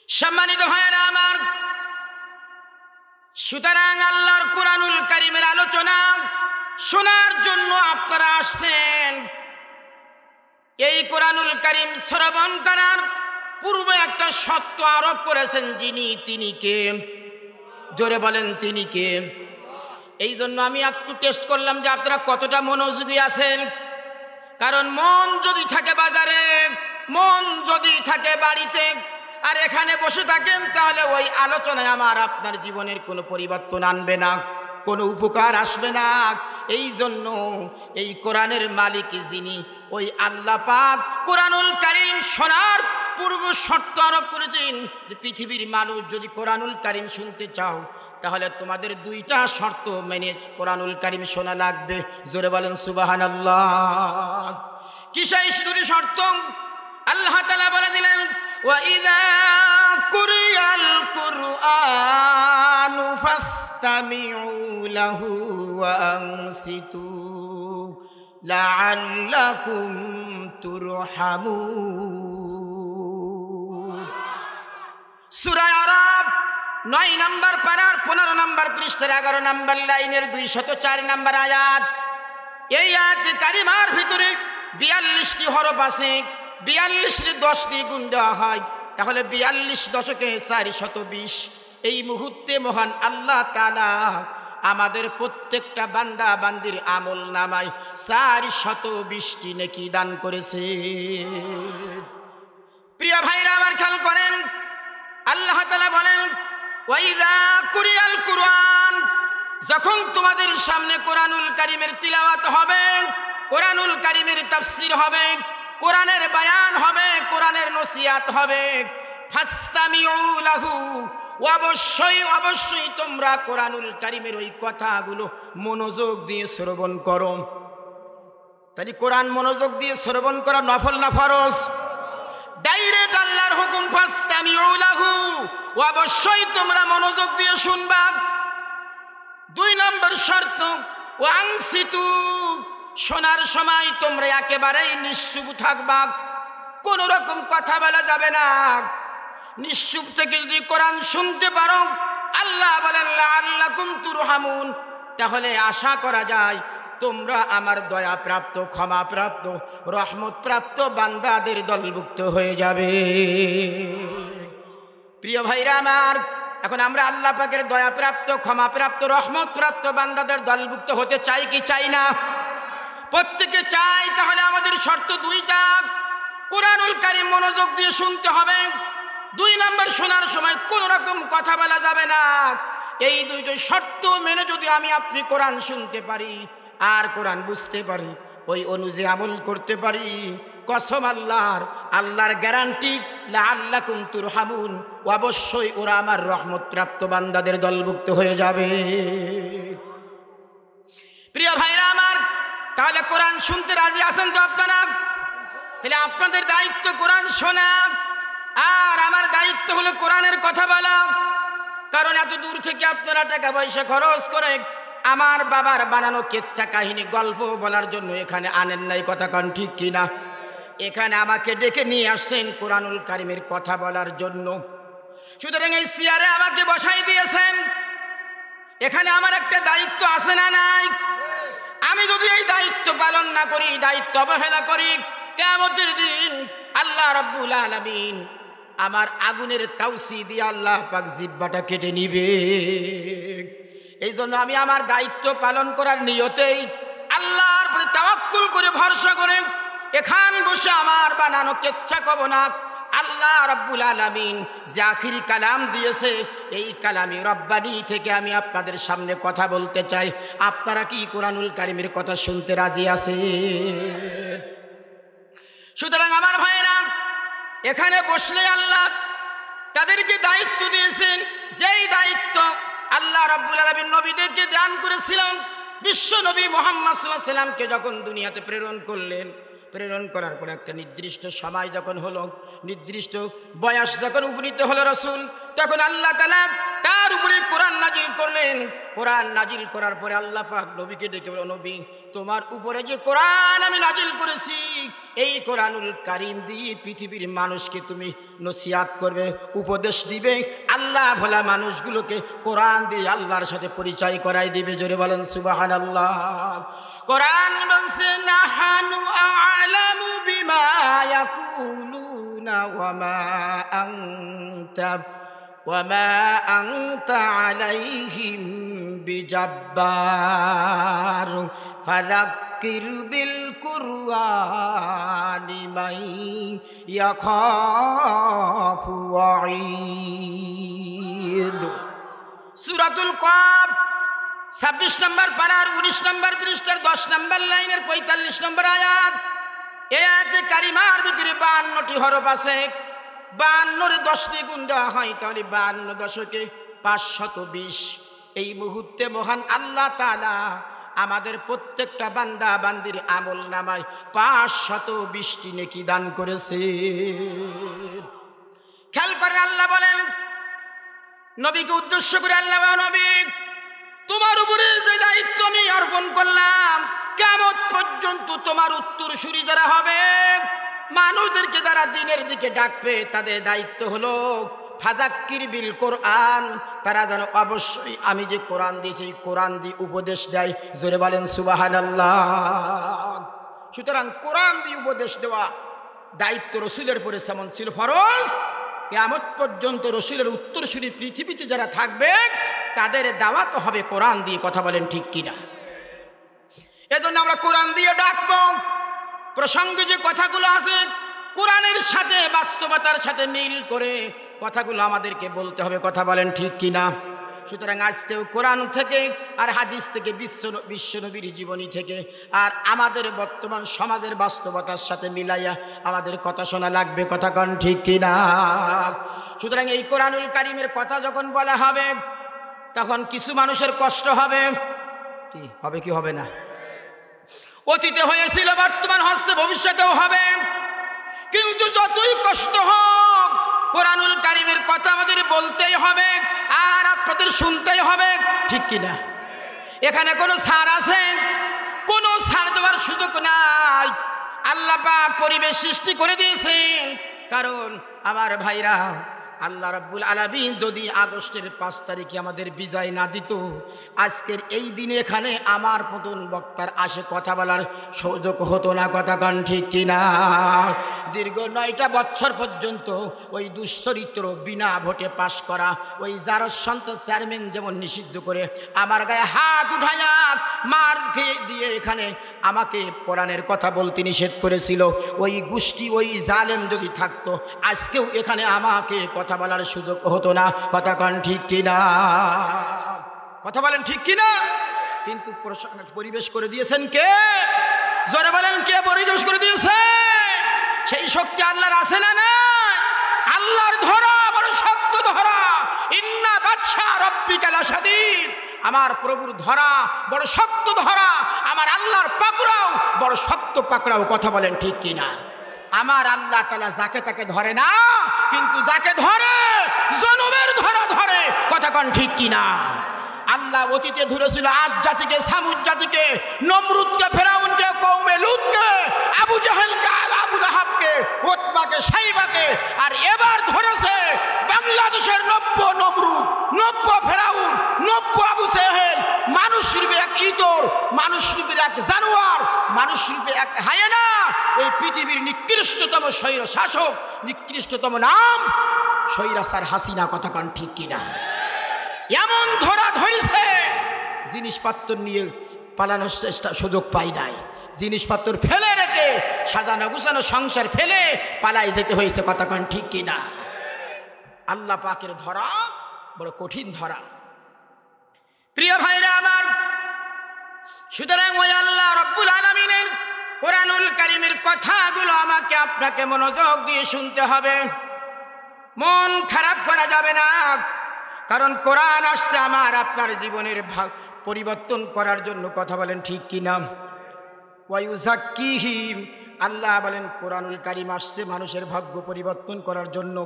সম্মানিত ভাইয়েরা আমার, সুতরাং আল্লাহর কোরআনুল কারীমের আলোচনা শোনার জন্য আপনারা আসছেন। এই কোরআনুল কারীম শ্রবণ করার পূর্বে একটা শর্ত আরোপ করেছেন, তিনি কে? জোরে বলেন, তিনি কে? এই জন্য আমি একটু টেস্ট করলাম যে আপনারা কতটা মনোযোগী আছেন। কারণ মন যদি থাকে বাজারে, মন যদি থাকে বাড়িতে, আর এখানে বসে থাকেন, তাহলে ওই আলোচনায় আমার আপনার জীবনের কোনো পরিবর্তন আনবে না, কোনো উপকার আসবে না। এই জন্য এই কোরআনের মালিক যিনি, ওই আল্লাহ পাক কোরআনুল কারীম শোনার পূর্ব শর্ত আরোপ করেছেন যে পৃথিবীর মানুষ যদি কোরআনুল কারীম শুনতে চাও, তাহলে তোমাদের দুইটা শর্ত মেনে কোরআনুল কারীম শোনা লাগবে। জোরে বলেন সুবহানাল্লাহ। কি সেই দুটি শর্ত? আল্লাহ তাআলা বলে দিলেন, ওয়াইযা কুরিয়াল কুরআনু ফাসতামিউ লাহু ওয়া আনসিতু লাআল্লাকুম তুরহামুন। সূরা আরাফ 9 নম্বর পারার 15 নম্বর পৃষ্ঠার 11 নম্বর লাইনের 204 নম্বর আয়াত। এই আয়াত কারিমার ভিতরে 42টি হরফ আছে। 42 10 দিয়ে গুণ দেওয়া হয়, তাহলে 42 দশকে 420। এই মুহূর্তে মহান আল্লাহ তাআলা আমাদের প্রত্যেকটা বান্দা বান্দির আমল নামায় 420টি নেকি দান করেছে। প্রিয় ভাইরা আমার, খেয়াল করেন, আল্লাহ তাআলা বলেন, ওয়াইযা কুরিয়াল কুরআন, যখন তোমাদের সামনে কোরআনুল কারীমের তিলাওয়াত হবে, কোরআনুল কারীমের তাফসীর হবে, কোরআনের বায়ান হবে, কোরআনের নসিহত হবে, ফাসতামিউ লাহু, অবশ্যই তোমরা কোরআনুল কারীমের ওই কথাগুলো মনোযোগ দিয়ে শ্রবণ করো। তাহলে কোরআন মনোযোগ দিয়ে শ্রবণ করা নফল না ফরজ? ডাইরেক্ট আল্লাহর হুকুম, ফাসতামিউ লাহু, অবশ্যই তোমরা মনোযোগ দিয়ে শুনবা। 2 নম্বর শর্ত, ওয়া আনসিতু, শোনার সময় তোমরা একেবারেই নিশ্চুপ থাকবা, কোন রকম কথা বলা যাবে না। নিশ্চুপ থেকে যদি কোরআন শুনতে পারো, আল্লাহ বলেন লাআল্লাকুম তুরহামুন, তাহলে আশা করা যায় তোমরা আমার দয়াপ্রাপ্ত, ক্ষমাপ্রাপ্ত, রহমতপ্রাপ্ত বান্দাদের দলভুক্ত হয়ে যাবে। প্রিয় ভাইরা আমার, এখন আমরা আল্লাহ পাকের দয়াপ্রাপ্ত, ক্ষমাপ্রাপ্ত, রহমতপ্রাপ্ত বান্দাদের দলভুক্ত হতে চাই কি চাই না? প্রত্যেকে চাই। তাহলে আমাদের শর্ত 2টা, কোরআনুল কারীম মনোযোগ দিয়ে শুনতে হবে। 2 নম্বর, শোনার সময় কোন রকম কথা বলা যাবে না। এই 2টো শর্ত মেনে যদি আমি আপনি কোরআন শুনতে পারি আর কোরআন বুঝতে পারি, ওই অনুযায়ী আমল করতে পারি, কসম আল্লাহর গ্যারান্টি, লাআল্লাকুম তুরহামুন, অবশ্যই ওরা আমার রহমতপ্রাপ্ত বান্দাদের দলভুক্ত হয়ে যাবে। প্রিয় ভাইরা আমার, তাহলে কোরআন শুনতে রাজি আছেন তো আপনারা? তাহলে আপনাদের দায়িত্ব কোরআন শোনা, আর আমার দায়িত্ব হলো কোরআনের কথা বলা। কারণ এত দূর থেকে আপনারা টাকা পয়সা খরচ করে আমার বাবার বানানো কেচ্চা কাহিনী গল্প বলার জন্য এখানে আনেন নাই, কথা কন ঠিক কিনা? এখানে আমাকে ডেকে নিয়ে আসছেন কোরআনুল কারীমের কথা বলার জন্য। সুতরাং এই চেয়ারে আমাকে বসাই দিয়েছেন, এখানে আমার একটা দায়িত্ব আছে না নাই? আমি যদি এই দায়িত্ব পালন না করি, দায়িত্ব অবহেলা করি, কিয়ামতের দিন আল্লাহ রাব্বুল আলামিন আমার আগুনের কাউসি দিয়ে আল্লাহ পাক জিহ্বাটা কেটে নিবে। এই জন্য আমি আমার দায়িত্ব পালন করার নিয়তেই আল্লাহর প্রতি তাওয়াক্কুল করে, ভরসা করে এখান বসে আমার বানানো কেচ্ছা কব না। আল্লাহ রাব্বুল আলামিন যে আখিরি কালাম দিয়েছে, এই কালামি রব্বানি থেকে আমি আপনাদের সামনে কথা বলতে চাই। আপনারা কি কোরআনুল কারীমের কথা শুনতে রাজি আছেন? সুতরাং আমার ভাইয়েরা, এখানে বসলে আল্লাহ তাদেরকে দায়িত্ব দিয়েছেন, যেই দায়িত্ব আল্লাহ রাব্বুল আলামিন নবীদেরকে দান করেছিলেন। বিশ্ব নবী মুহাম্মদ সাল্লাল্লাহু আলাইহি সাল্লামকে যখন দুনিয়াতে প্রেরণ করলেন, প্রেরণ করার পর একটা নির্দিষ্ট সময় যখন হলো, নির্দিষ্ট বয়স যখন উপনীত হলো রাসূল, তখন আল্লাহ তাআলা তার উপরে কোরআন নাজিল করলেন। কোরআন নাজিল করার পরে আল্লাহ পাক নবীকে ডেকে বলল, নবী তোমার উপরে যে কোরআন আমি নাজিল করেছি, এই কোরআনুল কারীম দিয়ে পৃথিবীর মানুষকে তুমি নসিহত করবে, উপদেশ দিবে, আল্লাহ ভোলা মানুষগুলোকে কোরআন দিয়ে আল্লাহর সাথে পরিচয় করাই দিবে। জোরে বলেন সুবহানাল্লাহ। কোরআন বলছে নাহানু আ'লামু বিমা ইয়াকুলুনা ওয়ামা আনতা আলাইহিম বিজাব্বার ফাযাক্কির বিল কুরআনি মান ইয়াখাফু ওয়াঈদ। সূরাতুল কাফ 26 নম্বর পারার 19 নম্বর পৃষ্ঠার 10 নম্বর লাইনের 45 নম্বর আয়াত। এই আয়াতে কারিমার ভিতরে 52টি হরফ আছে। 52 এর 10 গুণ দেওয়া হয় তাহলে 52 দশকে 520। এই মুহূর্তে মহান আল্লাহ তাআলা আমাদের প্রত্যেকটা বান্দা বান্দির আমল নামায় 520টি নেকি দান করেছে। খেয়াল করে আল্লাহ বলেন, নবীকে উদ্দেশ্য করে আল্লাহ বলেন, নবী তোমার উপরে যে দায়িত্ব আমি অর্পণ করলাম, কিয়ামত পর্যন্ত তোমার উত্তরসূরি যারা হবে, মানুষদেরকে যারা দ্বীনের দিকে ডাকবে, তাদের দায়িত্ব হলো ফাযাক্কির বিল কোরআন, তারা যেন অবশ্যই আমি যে কোরআন দিয়েছি কোরআন দিয়ে উপদেশ দেয়। জোরে বলেন সুবহানাল্লাহ। সুতরাং কোরআন দিয়ে উপদেশ দেওয়া দায়িত্ব রসুলের পরে যেমন ছিল ফরজ, কিয়ামত পর্যন্ত রসুলের উত্তরসূরি পৃথিবীতে যারা থাকবে তাদের দাওয়াত হবে কোরআন দিয়ে। কথা বলেন ঠিক কিনা? এজন্য আমরা কোরআন দিয়ে ডাকবো। প্রসঙ্গে যে কথাগুলো আছে কোরআনের সাথে বাস্তবতার সাথে মিল করে কথাগুলো আমাদেরকে বলতে হবে। কথা বলেন ঠিক কিনা? সুতরাং আজকেও কোরআন থেকে আর হাদিস থেকে, বিশ্বনবীর জীবনী থেকে আর আমাদের বর্তমান সমাজের বাস্তবতার সাথে মিলাইয়া আমাদের কথা শোনা লাগবে। কথা কন ঠিক কিনা? সুতরাং এই কোরআনুল কারীমের কথা যখন বলা হবে তখন কিছু মানুষের কষ্ট হবে। কি হবে কি হবে না? অতীতে হয়েছিল, বর্তমান হচ্ছে, ভবিষ্যতেও হবে। কিন্তু যতই কষ্ট হোক কোরআনুল কারীমের কথা আমাদের বলতেই হবে আর আপনাদের শুনতেই হবে। ঠিক কিনা? এখানে কোনো ছাড় আছে? কোনো ছাড় দেওয়ার সুযোগ নাই। আল্লাহ পাক পরিবেশ সৃষ্টি করে দিয়েছেন। কারণ আমার ভাইরা, আল্লাহ রাব্বুল আলামিন যদি আগস্টের 5 তারিখে আমাদের বিজয় না দিত, আজকের এই দিনে এখানে আমার মতন বক্তার আসে কথা বলার সুযোগ হতো না। কথা কন ঠিক কিনা? দীর্ঘ 9টা বছর পর্যন্ত ওই দুশ্চরিত্র বিনা ভোটে পাশ করা ওই জারসন্ত চেয়ারম্যান যেমন নিষিদ্ধ করে আমার গায়ে হাত উঠাইয়া মার খেয়ে দিয়ে এখানে আমাকে কোরআনের কথা বলতে নিষেধ করেছিল, ওই গোষ্ঠী ওই জালেম যদি থাকতো আজকেও এখানে আমাকে কথা বলার সুযোগ হতো না। কথা কন ঠিক কিনা? কথা বলেন ঠিক কিনা? কিন্তু পরিবেশ করে দিয়েছেন কে? জোরে বলেন, কে পরিবেশ করে দিয়েছে? সেই শক্তি আল্লাহর আছে না নাই? আল্লাহর ধরা বড় শক্ত ধরা। ইন্না বাদশা রাব্বিকা লাশাদীদ। আমার প্রভুর ধরা বড় শক্ত ধরা, আমার আল্লাহর পাকড়াও বড় শক্ত পাকড়াও। কথা বলেন ঠিক কিনা? আমার আল্লাহ তাআলা যাকে তাকে ধরে না, কিন্তু যাকে ধরে জনমের ধরা ধরে। কথা কন ঠিক কিনা? আল্লাহ অতীতে ধরেছিল আদ জাতিকে, সামুদ জাতিকে, নমরুদকে, ফেরাউনকে, কওমে লূতকে, আবু জাহেলকে, আবু লাহাবকে, উতবাকে, শাইবাকে। আর এবার ধরেছে বাংলাদেশের 90 নমরুদ, 90 ফেরাউন, 90 আবু জেহেল। মানুষ রূপে এক ইতর, মানুষ রূপে এক জানোয়ার, মানুষ রূপে এক হায়েনা। এই পৃথিবীর নিকৃষ্টতম স্বৈর শাসক, নিকৃষ্টতম নাম স্বৈরাচার হাসিনা। কথা কন ঠিক কিনা? এমন ধরা ধরেছে জিনিসপত্র নিয়ে পালানোর চেষ্টা সুযোগ পাই নাই। জিনিসপত্র ফেলে রেখে সাজানো গুছানো সংসার ফেলে পালাই যেতে হয়েছে। কথা কন ঠিক কিনা? আল্লাহ পাকের ধরা বড় কঠিন ধরা। প্রিয় ভাইরা আমার, সুতরাং ওই আল্লাহ রাব্বুল আলামিনের কোরআনুল কারীমের কথাগুলো আমাকে আপনাকে মনোযোগ দিয়ে শুনতে হবে। মন খারাপ করা যাবে না, কারণ কোরআন আসছে আমার আপনার জীবনের পরিবর্তন করার জন্য। কথা বলেন ঠিক কিনা? ওয়ায়ুযাক্কিহিম, আল্লাহ বলেন কোরআনুল কারীম আসছে মানুষের ভাগ্য পরিবর্তন করার জন্য,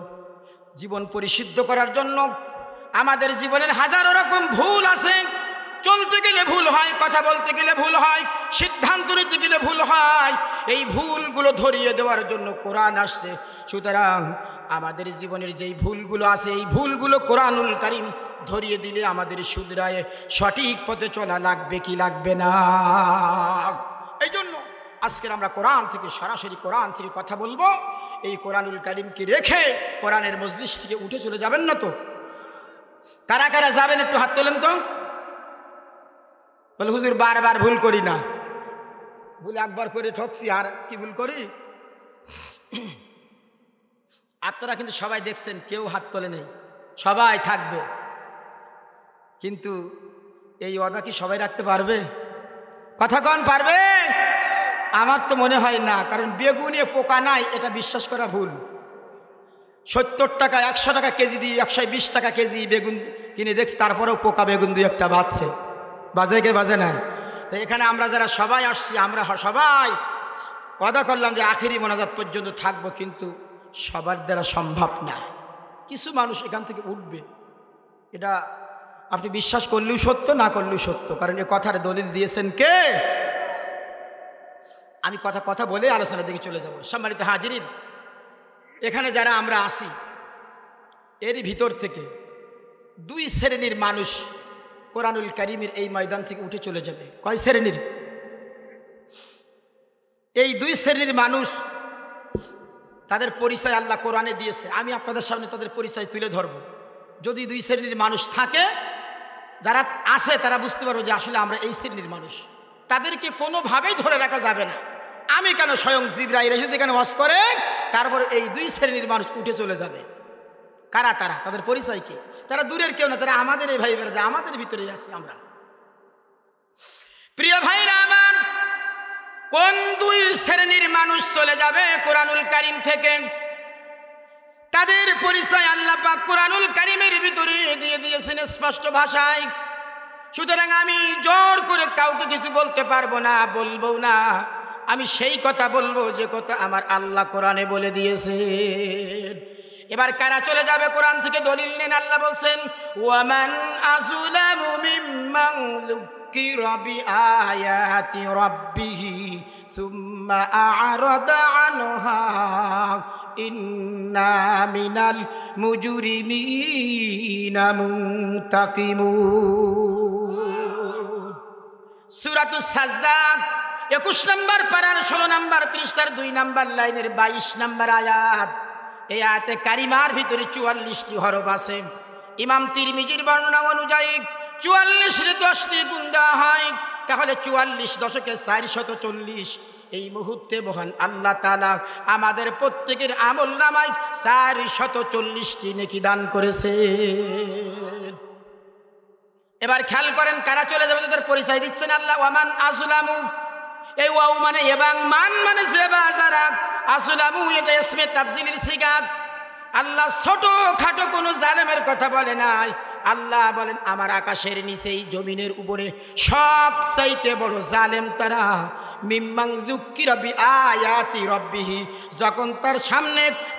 জীবন পরিশুদ্ধ করার জন্য। আমাদের জীবনের হাজারো রকম ভুল আছে। চলতে গেলে ভুল হয়, কথা বলতে গেলে ভুল হয়, সিদ্ধান্ত নিতে গেলে ভুল হয়। এই ভুলগুলো ধরিয়ে দেওয়ার জন্য কোরআন আসছে। সুতরাং আমাদের জীবনের যেই ভুলগুলো আছে, এই ভুলগুলো কোরআনুল কারীম ধরিয়ে দিলে আমাদের শুধরায় সঠিক পথে চলা লাগবে কি লাগবে না। এই জন্য আজকের আমরা কোরআন থেকে সরাসরি কোরআন থেকে কথা বলবো। এই কোরআনুল কারীমকে রেখে কোরআনের মজলিস থেকে উঠে চলে যাবেন না তো? কারা কারা যাবেন একটু হাত তোলেন তো। বলে হুজুর বারবার ভুল করি না। ভুল একবার করে ঠকছি, আর কি ভুল করি? আপনারা কিন্তু সবাই দেখছেন, কেউ হাত তোলে নেই, সবাই থাকবে। কিন্তু এই ওয়াদা কি সবাই রাখতে পারবে? কথা কন পারবে? আমার তো মনে হয় না, কারণ বেগুনে পোকা নাই এটা বিশ্বাস করা ভুল। 70 টাকা 100 টাকা কেজি দিয়ে 120 টাকা কেজি বেগুন কিনে দেখছি, তারপরেও পোকা বেগুন দিয়ে একটা বাজছে। বাজে কে বাজে না? তো এখানে আমরা যারা সবাই আসছি, আমরা সবাই ওয়াদা করলাম যে আখেরি মোনাজাত পর্যন্ত থাকবো, কিন্তু সবার দ্বারা সম্ভব না। কিছু মানুষ এখান থেকে উঠবে, এটা আপনি বিশ্বাস করলেও সত্য, না করলেও সত্য, কারণ এ কথার দলিল দিয়েছেন কে? আমি কথা বলে আলোচনার দিকে চলে যাব। সম্মানিত হাজিরিন, এখানে যারা আমরা আসি, এরই ভিতর থেকে 2 শ্রেণীর মানুষ কোরআনুল কারীমের এই ময়দান থেকে উঠে চলে যাবে। কয় শ্রেণীর? এই 2 শ্রেণীর মানুষ, তাদের পরিচয় আল্লাহ কোরআনে দিয়েছে। আমি আপনাদের সামনে তাদের পরিচয় তুলে ধরব। যদি 2 শ্রেণীর মানুষ থাকে, যারা আছে তারা বুঝতে পারবো যে আসলে আমরা এই শ্রেণীর মানুষ। তাদেরকে কোনোভাবেই ধরে রাখা যাবে না। আমি কেন, স্বয়ং জিবরাইল এসে এখানে ওয়াজ করে, তারপর এই 2 শ্রেণীর মানুষ উঠে চলে যাবে। কারা তারা? তাদের পরিচয় কি? তারা দূরের কেউ না, তারা আমাদের এই ভাই বেড়া, আমাদের ভিতরেই আছি আমরা। প্রিয় ভাইরা আমার, কোন 2 শ্রেণীর মানুষ চলে যাবে কোরআনুল কারীম থেকে, তাদের পরিচয় আল্লাহ পাক কোরআনুল কারীমের ভিতরে দিয়ে দিয়েছেন স্পষ্ট ভাষায়। সুতরাং আমি জোর করে কাউকে কিছু বলতে পারবো না, বলবো না। আমি সেই কথা বলবো যে কথা আমার আল্লাহ কোরআনে বলে দিয়েছেন। এবার কারা চলে যাবে কোরআন থেকে দলিল নেন। আল্লাহ বলছেন, ওয়ামান আযলামু মিম্মান যুক্কিরা বিআয়াতি রাব্বিহি সুম্মা আ'রাদা আনহা ইন্না মিনাল মুজরিমিনা মুনতাকিমুন। সূরাতুস সাজদা 21 নম্বর পারার 16 নম্বর পৃষ্ঠার 2 নম্বর লাইনের 22 নম্বর আয়াত। এই আয়াতে কারিমার ভিতরে 44টি হরফ আছে। ইমাম তিরমিজির বর্ণনা অনুযায়ী 44 10 দিয়ে গুণ দেওয়া হয়, তাহলে 44 দশকে 440। এই মুহূর্তে মহান আল্লাহ তাআলা আমাদের প্রত্যেকের আমল নামায় 440টি নেকি দান করেছে। এবার খেয়াল করেন কারা চলে যাবে, তাদের পরিচয় দিচ্ছেন আল্লাহ। ওয়ামান আযলামু, এই ওয়াও মানে এবং, মান মানে যে বা যারা, আযলামু এটা ইসমে তাফজিলের সিগা। আল্লাহ ছোট খাটো কোনো জালেমের কথা বলে নাই। আল্লাহ বলেন আমার আকাশের নিচেই জমিনের উপরে সবচাইতে বড় জালেম তারা। মিম্মান যুক্কিরা বিআয়াতি রাব্বিহি, যখন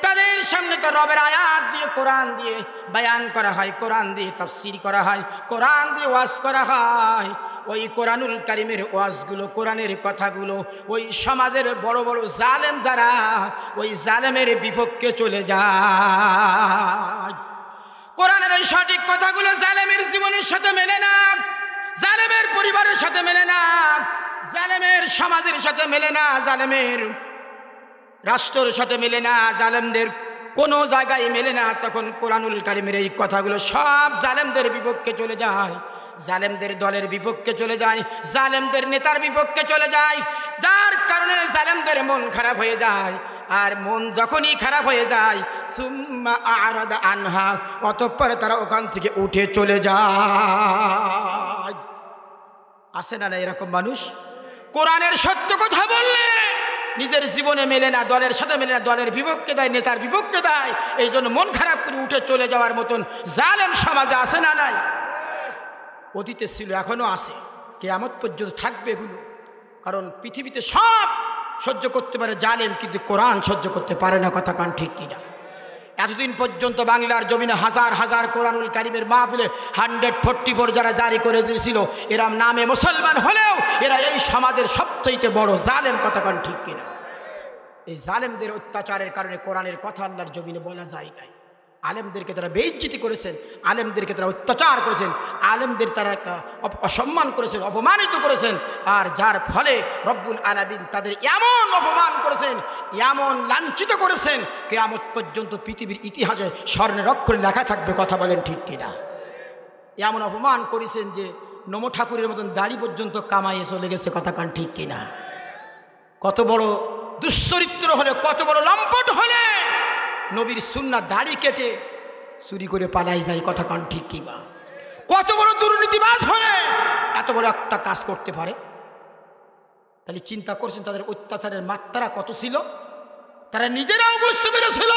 তাদের সামনে তার রবের আয়াত দিয়ে, কোরআন দিয়ে বয়ান করা হয়, কোরআন দিয়ে তাফসীর করা হয়, কোরআন দিয়ে ওয়াজ করা হয়, ওই কোরআনুল কারীমের ওয়াজগুলো, কোরআনের কথাগুলো ওই সমাজের বড় বড় জালেম যারা, ওই জালেমের বিপক্ষে চলে যায়। কোরআনের ওই সঠিক কথাগুলো জালেমের জীবনের সাথে মেলে না, জালেমের পরিবারের সাথে মেলে না, জালেমের সমাজের সাথে মেলে না, জালেমের রাষ্ট্রের সাথে মেলে না, জালেমদের কোনো জায়গায় মেলে না। তখন কোরআনুল কারীমের এই কথাগুলো সব জালেমদের বিপক্ষে চলে যায়, জালেমদের দলের বিপক্ষে চলে যায়, জালেমদের নেতার বিপক্ষে চলে যায়, যার কারণে জালেমদের মন খারাপ হয়ে যায়। আর মন যখনই খারাপ হয়ে যায়, সুম্মা আ'রাদা আনহা, অতঃপর তারা ওখান থেকে উঠে চলে যায়। আছে না এরকম মানুষ? কোরআনের সত্য কথা বললে নিজের জীবনে মেলে না, দলের সাথে মেলে না, দলের বিপক্ষে দেয়, নেতার বিপক্ষে দেয়। এই জন্য মন খারাপ করে উঠে চলে যাওয়ার মতন জালেম সমাজে আছে না নাই? অতীতে ছিল, এখনো আছে, কিয়ামত পর্যন্ত থাকবে এগুলো। কারণ পৃথিবীতে সব সহ্য করতে পারে জালেম, কিন্তু কোরআন সহ্য করতে পারে না। কথা কান ঠিক কিনা? এতদিন পর্যন্ত বাংলার জমিনে হাজার হাজার কোরআনুল কারিমের মাহফিলে 144 যারা জারি করে দিয়েছিল, এরা নামে মুসলমান হলেও এরা এই সমাজের সবচেয়ে বড় জালেম। কথা কোন ঠিক কিনা? এই জালেমদের অত্যাচারের কারণে কোরআনের কথা আল্লাহর জমিনে বলা যায় নাই। আলেমদেরকে তারা বেইজ্জতি করেছেন, আলেমদেরকে তারা অত্যাচার করেছেন, আলেমদের তারা অসম্মান করেছেন, অপমানিত করেছেন। আর যার ফলে রব্বুল আলামিন তাদের এমন অপমান করেছেন, এমন লাঞ্ছিত করেছেন, কিয়ামত পর্যন্ত পৃথিবীর ইতিহাসে স্বর্ণের অক্ষরে লেখা থাকবে। কথা বলেন ঠিক কিনা? এমন অপমান করেছেন যে নম ঠাকুরের মতন দাড়ি পর্যন্ত কামাইয়ে চলে গেছে। কথা কান ঠিক কিনা? কত বড় দুশ্চরিত্র হলে, কত বড় লম্পট হলে নবীর সুন্নাহ দাড়ি কেটে চুরি করে পালাই যায়। কথা কান ঠিক কিবা? কত বড় দুর্নীতিবাজ হলে এত বড় একটা কাজ করতে পারে? তাহলে চিন্তা করছেন তাদের অত্যাচারের মাত্রা কত ছিল? তারা নিজেরাও বুঝতে পেরেছিল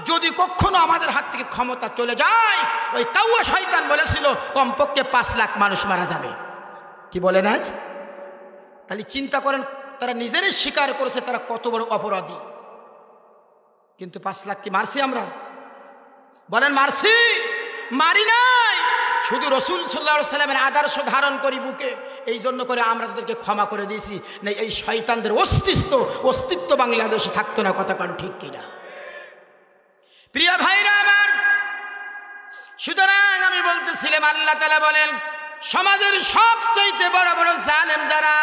যদি কখনো আমাদের হাত থেকে ক্ষমতা চলে যায়, ওই কাউয়া শয়তান বলেছিল কমপক্ষে 5 লাখ মানুষ মারা যাবে। কি বলে নাই? তাহলে চিন্তা করেন তারা নিজেরাই স্বীকার করেছে তারা কত বড় অপরাধী। কিন্তু 5 লাখ কি মারছি আমরা? বলেন মারছি? মারি নাই। শুধু রসুল সাল্লাল্লাহু আলাইহি ওয়াসাল্লামের আদর্শ ধারণ করি বুকে, এই জন্য করে আমরা তাদেরকে ক্ষমা করে দিয়েছি। না এই শয়তানদের অস্তিত্ব বাংলাদেশে থাকতো না। কথা কান ঠিক কিনা? প্রিয় ভাইরা আমার, সুতরাং আমি বলতেছিলাম আল্লাহ তাআলা বলেন সমাজের সবচাইতে বড় বড় জালেম যারা,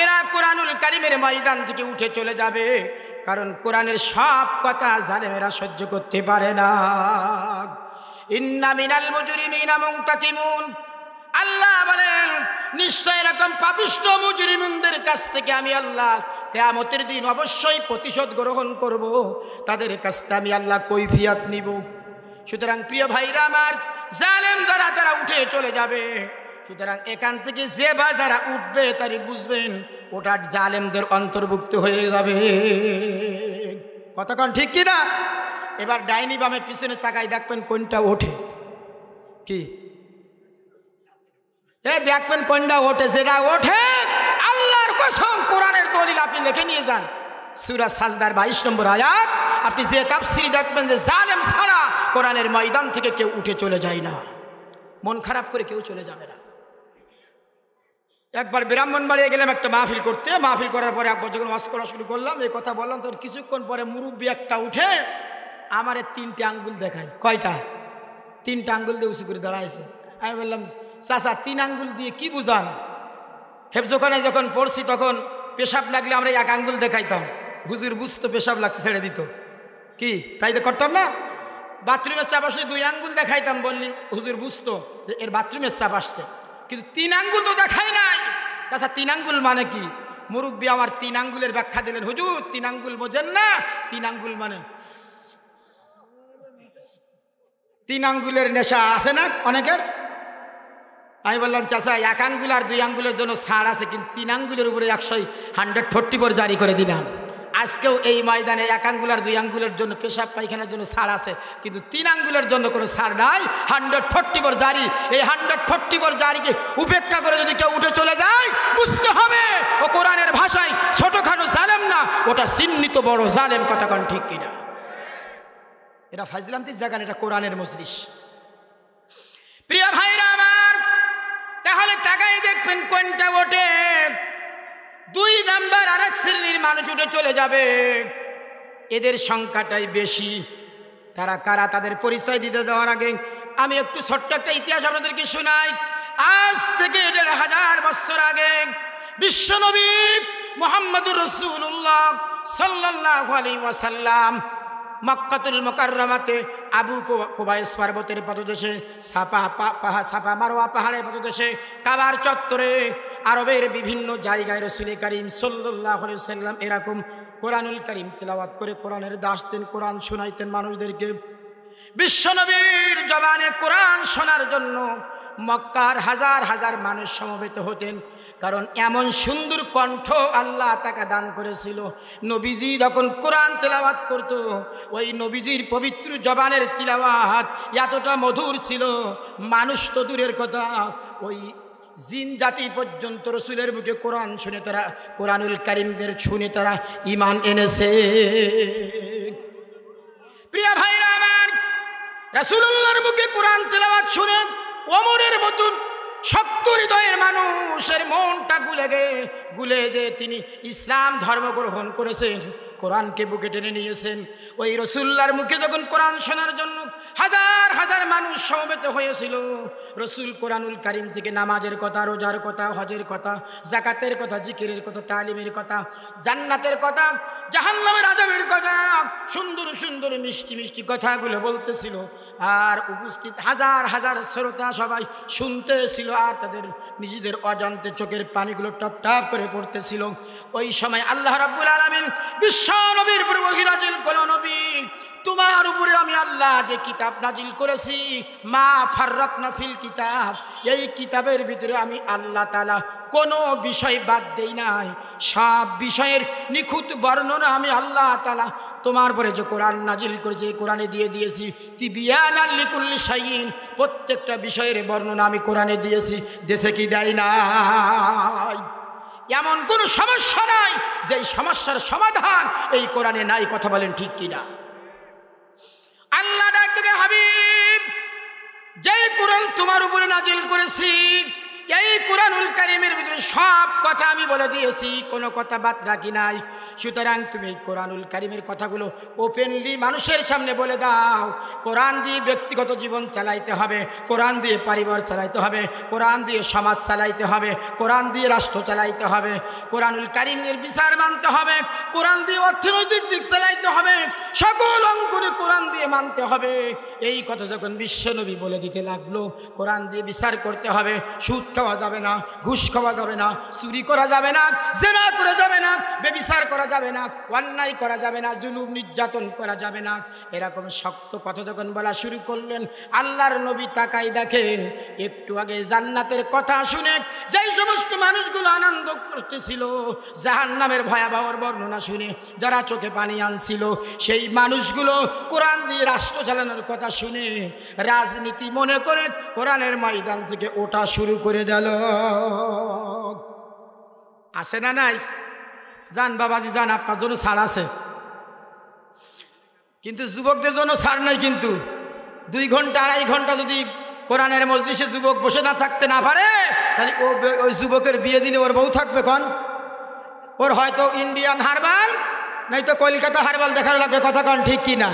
এরা কোরআনুল কারীমের ময়দান থেকে উঠে চলে যাবে। কারণ কোরআনের সব কথা জালেমেরা সহ্য করতে পারে না। ইন্না মিনাল মুজরিমিনা মুনতাকিমুন, আল্লাহ বলেন নিশ্চয় এরকম পাপিষ্ঠ মুজরিমদের কাছ থেকে আমি আল্লাহ কিয়ামতের দিন অবশ্যই প্রতিশোধ গ্রহণ করব। তাদের কাছ থেকে আমি আল্লাহ কৈফিয়ত নিব। সুতরাং প্রিয় ভাইরা আমার, জালেম যারা তারা উঠে চলে যাবে। সুতরাং এখান থেকে যে বা যারা উঠবে তারই বুঝবেন ওটা জালেমদের অন্তর্ভুক্ত হয়ে যাবে। কতক্ষণ ঠিক কিনা? এবার ডাইনি বামের পিছনে তাকাই দেখবেন কোনটা ওঠে। কি দেখবেন কোনটা ওঠে? যেটা ওঠে আল্লাহর কসম, কোরআনের দলিল আপনি লিখে নিয়ে যান, সূরা সাজদার 22 নম্বর আয়াত। আপনি যে তাফসীর দেখবেন যে জালেম ছাড়া কোরআনের ময়দান থেকে কেউ উঠে চলে যায় না। মন খারাপ করে কেউ চলে যাবে না। একবার ব্রাহ্মণবাড়িয়া গেলাম একটা মাহফিল করতে। মাহফিল করার পরে একবার যখন ওয়াজ করা শুরু করলাম, এই কথা বললাম, তখন কিছুক্ষণ পরে মুরব্বী একটা উঠে আমারে 3টে আঙ্গুল দেখায়। কয়টা? 3টে আঙ্গুল দিয়ে উঁচু করে দাঁড়াইছে। আমি বললাম চাচা 3 আঙ্গুল দিয়ে কি বুঝান? হেফজোখানে যখন পড়ছি তখন পেশাব লাগলে আমরা 1 আঙ্গুল দেখাইতাম, হুজুর বুঝতো পেশাব লাগছে ছেড়ে দিত। কি তাই তো করতাম না? বাথরুমের চাপ আসলে 2 আঙ্গুল দেখাইতাম, বললি হুজুর বুঝতো যে এর বাথরুমের চাপ আসছে। কিন্তু 3 আঙ্গুল তো দেখাই নাই। চাচা 3 আঙ্গুল মানে কি? মুরব্বী আমার 3 আঙ্গুলের ব্যাখ্যা দিলেন। হুজুর 3 আঙ্গুল বোঝেন না? 3 আঙ্গুল মানে 3 আঙ্গুলের নেশা আছে না অনেকের। আমি বললাম চাচা 1 আঙ্গুল আর 2 আঙ্গুলের জন্য ছাড় আছে, কিন্তু 3 আঙ্গুলের উপরে 144 জারি করে দিলাম। আজকেও এই ময়দানে 1 আঙ্গুল আর 2 আঙ্গুলের জন্য পেশাব পায়খানার জন্য ছাড় আছে, কিন্তু 3 আঙ্গুলের জন্য কোনো ছাড় নাই। 144 জারি। এই 144 জারিকে উপেক্ষা করে যদি কেউ উঠে চলে যায়, বুঝতে হবে ও কোরআনের ভাষায় ছোটখাটো জালেম না, ওটা চিহ্নিত বড় জালেম। কথা কোন ঠিক কিনা? এটা ফাজলামতির জায়গা, এটা কোরআনের মজলিস। প্রিয় ভাইরা আমার, তাহলে তাকাই দেখবেন কোনটা ওঠে। 2 নাম্বার আরেক শ্রেণীর মানুষ উঠে চলে যাবে। এদের সংখ্যাটাই বেশি। তারা কারা? তাদের পরিচয় দিতে দেওয়ার আগে আমি একটু ছোট্ট একটা ইতিহাস আপনাদেরকে শোনাই। আজ থেকে 1500 বছর আগে বিশ্বনবী মুহাম্মদুর রাসূলুল্লাহ সাল্লাল্লাহু আলাইহি ওয়াসাল্লাম মক্কাতুল মুকাররমাতে আবু কুবাইস পর্বতের পাদদেশে, সাফা মারওয়া পাহাড়ের পাদদেশে, কাবার চত্বরে, আরবের বিভিন্ন জায়গায় রাসূল করিম সাল্লাল্লাহু আলাইহি ওয়াসাল্লাম এরকম কোরআনুল কারীম তেলাওয়াত করে কোরআনের দাস দেন, কোরআন শোনাইতেন মানুষদেরকে। বিশ্বনবীর জবানে কোরআন শোনার জন্য মক্কার হাজার হাজার মানুষ সমবেত হতেন। কারণ এমন সুন্দর কণ্ঠ আল্লাহ তাকে দান করেছিল। নবীজি যখন কোরআন তেলাওয়াত করত, ওই নবীজির পবিত্র জবানের তিলাওয়াত এতটা মধুর ছিল, মানুষ তো দূরের কথা, ওই জিন জাতি পর্যন্ত রসুলের মুখে কোরআন শুনে তারা, কোরআনুল কারীমদের শুনে তারা ঈমান এনেছে। প্রিয় ভাইরা আমার, রাসূলুল্লাহর মুখে কোরআন তেলাওয়াত শুনে ওমরের মতন শক্ত হৃদয়ের মানুষের মনটা গুলে যে তিনি ইসলাম ধর্ম গ্রহণ করেছেন, কোরআনকে বুকে টেনে নিয়েছেন। ওই রাসূলুল্লাহর মুখে যখন কোরআন শোনার জন্য হাজার হাজার মানুষ সমবেত হয়েছিল, রাসূল কোরআনুল কারীম থেকে নামাজের কথা, রোজার কথা, হজের কথা, যাকাতের কথা, জিকিরের কথা, তালিমের কথা, জান্নাতের কথা, জাহান্নামের আযাবের কথা, সুন্দর সুন্দর মিষ্টি মিষ্টি কথাগুলো বলতেছিল। আর উপস্থিত হাজার হাজার শ্রোতা সবাই শুনতেছিল, আর তাদের নিজেদের অজান্তে চোখের পানিগুলো টপ টপ করে পড়তেছিল। ওই সময় আল্লাহ রাব্বুল আলামিন বিশ্ব নবীর উপর ওহী নাজিল করলেন, নবী তোমার উপরে আমি আল্লাহ যে কিতাব নাজিল করেছি, মা ফাররাতনা ফিল কিতাব, এই কিতাবের ভিতরে আমি আল্লাহ তাআলা কোনো বিষয় বাদ দেই নাই, সব বিষয়ের নিখুঁত বর্ণনা আমি আল্লাহ তাআলা তোমার পরে যে কোরআন নাজিল করেছি এই কোরআনে দিয়ে দিয়েছি। তিবিয়ানাল লিকুল্লি শাইইন, প্রত্যেকটা বিষয়ের বর্ণনা আমি কোরআনে দিয়েছি। দেশে কি দেয় নাই? এমন কোনো সমস্যা নাই যে এই সমস্যার সমাধান এই কোরআনে নাই। কথা বলেন ঠিক কিনা? আল্লাহ ডাক দিয়ে, হাবিব যেই কোরআন তোমার উপরে নাজিল করেছি, এই কোরআনুল কারীমের ভিতরে সব কথা আমি বলে দিয়েছি, কোনো কথা বাদ রাখি নাই। সুতরাং তুমি এই কোরআনুল কারীমের কথাগুলো ওপেনলি মানুষের সামনে বলে দাও। কোরআন দিয়ে ব্যক্তিগত জীবন চালাইতে হবে, কোরআন দিয়ে পরিবার চালাইতে হবে, কোরআন দিয়ে সমাজ চালাইতে হবে, কোরআন দিয়ে রাষ্ট্র চালাইতে হবে, কোরআনুল কারীমের বিচার মানতে হবে, কোরআন দিয়ে অর্থনৈতিক দিক চালাইতে হবে, সকল অঙ্গনে কোরআন দিয়ে মানতে হবে। এই কথা যখন বিশ্বনবী বলে দিতে লাগলো, কোরআন দিয়ে বিচার করতে হবে, সুদ খাওয়া যাবে না, ঘুষ খাওয়া যাবে না, চুরি করা যাবে না, জেনা করা যাবে না, বেবিচার করা যাবে না, অন্যায় করা যাবে না, জুলুম নির্যাতন করা যাবে না, এরকম শক্ত কথা যখন বলা শুরু করলেন, আল্লাহর নবী তাকাই দেখেন, একটু আগে জান্নাতের কথা শুনে যেই সমস্ত মানুষগুলো আনন্দ করতেছিল, জাহান্নামের ভয়াবহ বর্ণনা শুনে যারা চোখে পানি আনছিল, সেই মানুষগুলো কোরআন দিয়ে রাষ্ট্র চালানোর কথা শুনে রাজনীতি মনে করে কোরআনের ময়দান থেকে ওঠা শুরু করে দিল। আছে না নাই? যান বাবাজি যান, আপনার জন্য ছাড় আছে, কিন্তু যুবকদের জন্য ছাড় নাই। কিন্তু 2 ঘন্টা 2.5 ঘন্টা যদি কোরআনের মজলিসে যুবক বসে না থাকতে না পারে, তাহলে ওই যুবকের বিয়ে দিলে ওর বউ থাকবে কোন? ওর হয়তো ইন্ডিয়ান হারবাল নাই তো কলকাতা হারবাল দেখার লাগবে। কথা কন ঠিক কিনা?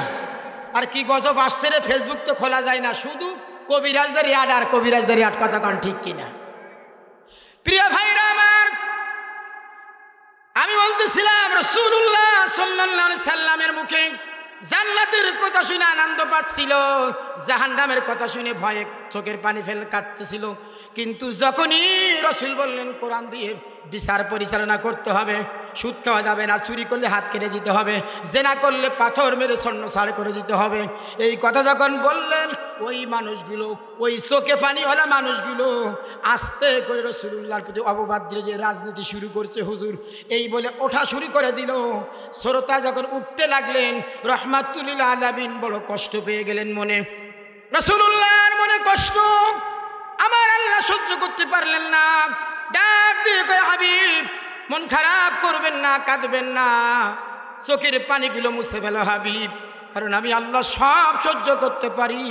আর কি গজব আসছে রে, ফেসবুক তো খোলা যায় না, শুধু কবিরাজদের ইয়াড আর কবিরাজদের ইয়াড। কথা কন ঠিক কিনা? প্রিয় ভাইরা আমার, আমি বলতেছিলাম রাসূলুল্লাহ সাল্লাল্লাহু আলাইহি সাল্লামের মুখে জান্নাতের কথা শুনে আনন্দ পাচ্ছিল, জাহান্নামের কথা শুনে ভয়ে চোখের পানি ফেলে কাঁদতেছিল। কিন্তু যখনই রাসূল বললেন কোরআন দিয়ে বিচার পরিচালনা করতে হবে, সুদ খাওয়া যাবে না, চুরি করলে হাত কেটে দিতে হবে, জেনা করলে পাথর মেরে ছন্নছাড় করে দিতে হবে, এই কথা যখন বললেন, ওই মানুষগুলো, ওই চোখে পানিওয়ালা মানুষগুলো আস্তে করে রাসূলুল্লাহর প্রতি অপবাদ্রে যে রাজনীতি শুরু করছে হুজুর, এই বলে ওঠা শুরু করে দিল। শ্রোতা যখন উঠতে লাগলেন, রাহমাতুল লিল আলামিন বড় কষ্ট পেয়ে গেলেন মনে। রাসূলুল্লাহর মনে কষ্ট আমার আল্লাহ সহ্য করতে পারলেন না। ডাক দিয়ে কয়, হাবিব মন খারাপ করবেন না, কাঁদবেন না, চোখের পানিগুলো মুছে ফেলো হাবিব, কারণ আমি আল্লাহ সব সহ্য করতে পারি।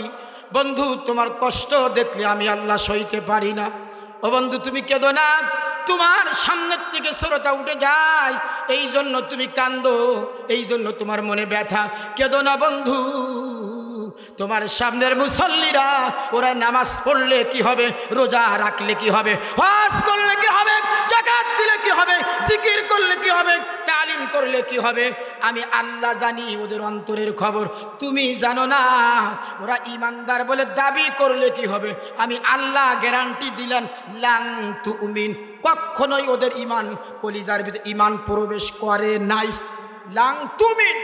বন্ধু তোমার কষ্ট দেখলে আমি আল্লাহ সইতে পারি না। ও বন্ধু তুমি কেঁদো না, তোমার সামনের থেকে শ্রোতা উঠে যায়, এই জন্য তুমি কান্দো, এই জন্য তোমার মনে ব্যথা। কেঁদো না বন্ধু, তোমার সামনের মুসল্লিরা ওরা নামাজ পড়লে কি হবে, রোজা রাখলে কি হবে, হজ করলে কি হবে, যাকাত দিলে কি হবে, জিকির করলে কি হবে, তালিম করলে কি হবে, আমি আল্লাহ জানি ওদের অন্তরের খবর, তুমি জানো না। ওরা ইমানদার বলে দাবি করলে কি হবে, আমি আল্লাহ গ্যারান্টি দিলেন, লাং তুমিন, কখনোই ওদের ইমান কলিজার ভিতরে ইমান প্রবেশ করে নাই। লাং তুমিন,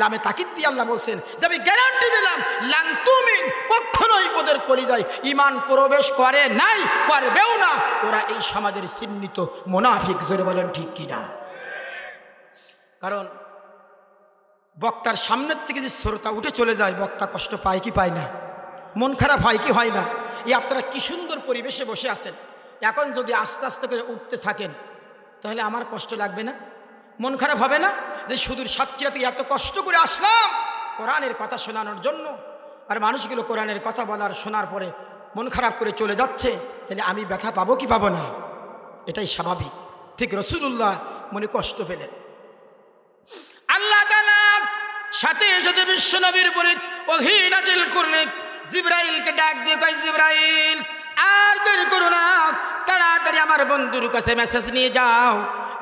লামে তাকিদ দিয়ে আল্লাহ বলছেন যে আমি গ্যারান্টি দিলাম, লাং তুমিন, কখনোই ওদের কলিজায় ইমান প্রবেশ করে নাই, করবেও না। ওরা এই সমাজের চিহ্নিত মুনাফিক। জোরে বলেন ঠিক কিনা? কারণ বক্তার সামনের থেকে যে শ্রোতা উঠে চলে যায়, বক্তা কষ্ট পায় কি পায় না? মন খারাপ হয় কি হয় না? এই আপনারা কি সুন্দর পরিবেশে বসে আছেন, এখন যদি আস্তে আস্তে করে উঠতে থাকেন, তাহলে আমার কষ্ট লাগবে না? মন খারাপ হবে না যে সুদূর সাতক্ষীরা থেকে এত কষ্ট করে আসলাম কোরআনের কথা শোনানোর জন্য? আর মানুষগুলো কোরআনের কথা বলার শোনার পরে মন খারাপ করে চলে যাচ্ছে, তাহলে আমি ব্যথা পাবো কি পাবো না? এটাই স্বাভাবিক। ঠিক রাসূলুল্লাহ মনে কষ্ট পেলেন। আল্লাহ তাআলা সাথে সাথে বিশ্ব নবীর উপরে ওহী নাযিল করলেন। জিবরাইলকে ডাক দিয়ে কয়, জিবরাইল আর দেরি করো না, তাড়াতাড়ি আমার বন্ধুর কাছে মেসেজ নিয়ে যাও।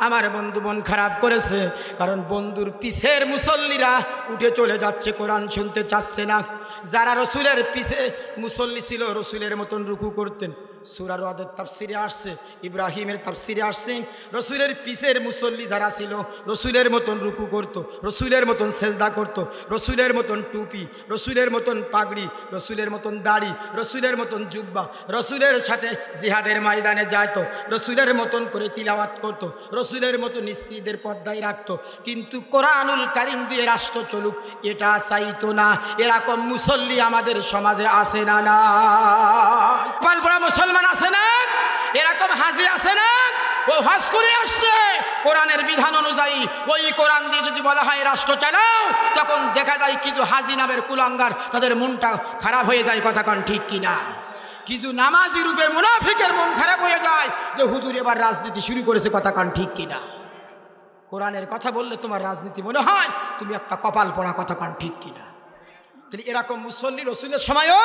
আমার বন্ধু মন খারাপ করেছে, কারণ বন্ধুর পিছের মুসল্লিরা উঠে চলে যাচ্ছে, কোরআন শুনতে চাচ্ছে না। যারা রসুলের পিছে মুসল্লি ছিল, রসুলের মতন রুকু করতেন। সূরা রদের তাফসিরে আসছে, ইব্রাহিমের তাফসিরে আসছে, রসুলের পিছের মুসল্লি যারা ছিল রসুলের মতন রুকু করতো, রসুলের মতন সেজদা করতো, রসুলের মতন টুপি, রসুলের মতন পাগড়ি, রসুলের মতন দাড়ি, রসুলের মতন জুব্বা, রসুলের সাথে জিহাদের ময়দানে যাইতো, রসুলের মতন করে তিলাওয়াত করতো, রসুলের মতন স্ত্রীদের পর্দায় রাখতো। কিন্তু কোরআনুল কারীম দিয়ে রাষ্ট্র চলুক এটা চাইতো না। এরকম মুসল্লি আমাদের সমাজে আসে না? না পালপড়া মুসলমান আছে না? এরকম হাজি আছে না? ও হজ করে আসছে কোরআনের বিধান অনুযায়ী। ওই কোরআন দিয়ে যদি বলা হয় রাষ্ট্র চালাও, তখন দেখা যায় কিছু হাজি নামের কুলাঙ্গার, তাদের মনটা খারাপ হয়ে যায়। কথা কন ঠিক কিনা? কিছু নামাজি রূপের মুনাফিকের মন খারাপ হয়ে যায় যে হুজুর এবার রাজনীতি শুরু করেছে। কথা কন ঠিক কিনা? কোরআনের কথা বললে তোমার রাজনীতি মনে হয় তুমি একটা কপাল পড়া। কথা কন ঠিক কিনা? তাহলে এরকম মুসল্লি রসুলের সময়ও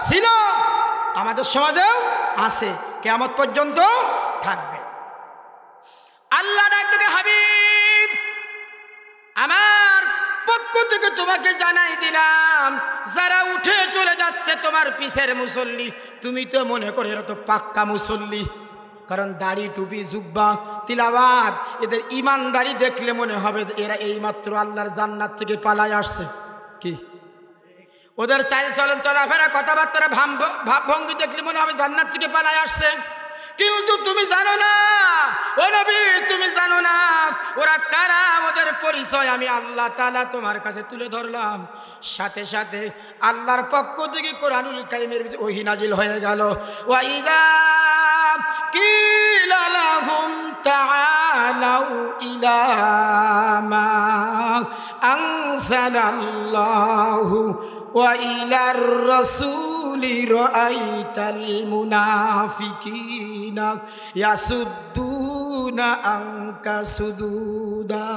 ছিল, আমাদের সমাজেও আছে, কিয়ামত পর্যন্ত থাকবে। আল্লাহ ডাক দিয়ে, হাবিব আমার পক্ষ থেকে তোমাকে জানাই দিলাম, যারা উঠে চলে যাচ্ছে তোমার পিছের মুসল্লি, তুমি তো মনে করে এরা তো পাক্কা মুসল্লি, কারণ দাড়ি টুপি জুব্বা তিলাওয়াত, এদের ইমানদারি দেখলে মনে হবে এরা এইমাত্র আল্লাহর জান্নাত থেকে পালায় আসছে। কি ওদের চাল চলন চলাফেরা কথাবার্তা ভাবভঙ্গি দেখলে মনে হবে জান্নাত থেকে পালায় আসছে। কিন্তু তুমি জানো না ও নবী, তুমি জানো না ওরা কারা, ওদের পরিচয় আমি আল্লাহ তাআলা তোমার কাছে তুলে ধরলাম। সাথে সাথে আল্লাহর পক্ষ থেকে কোরআনুল কারীমের ওহী নাজিল হয়ে গেল। ওয়াইদা কিলা লাহুম তাআলাউ ইলা মা আনজালাল্লাহু ওয়া ইলার রাসূলি রাআইতাল মুনাফিকিনা ইয়াসুদ্দুনা আনকা সুদুদা।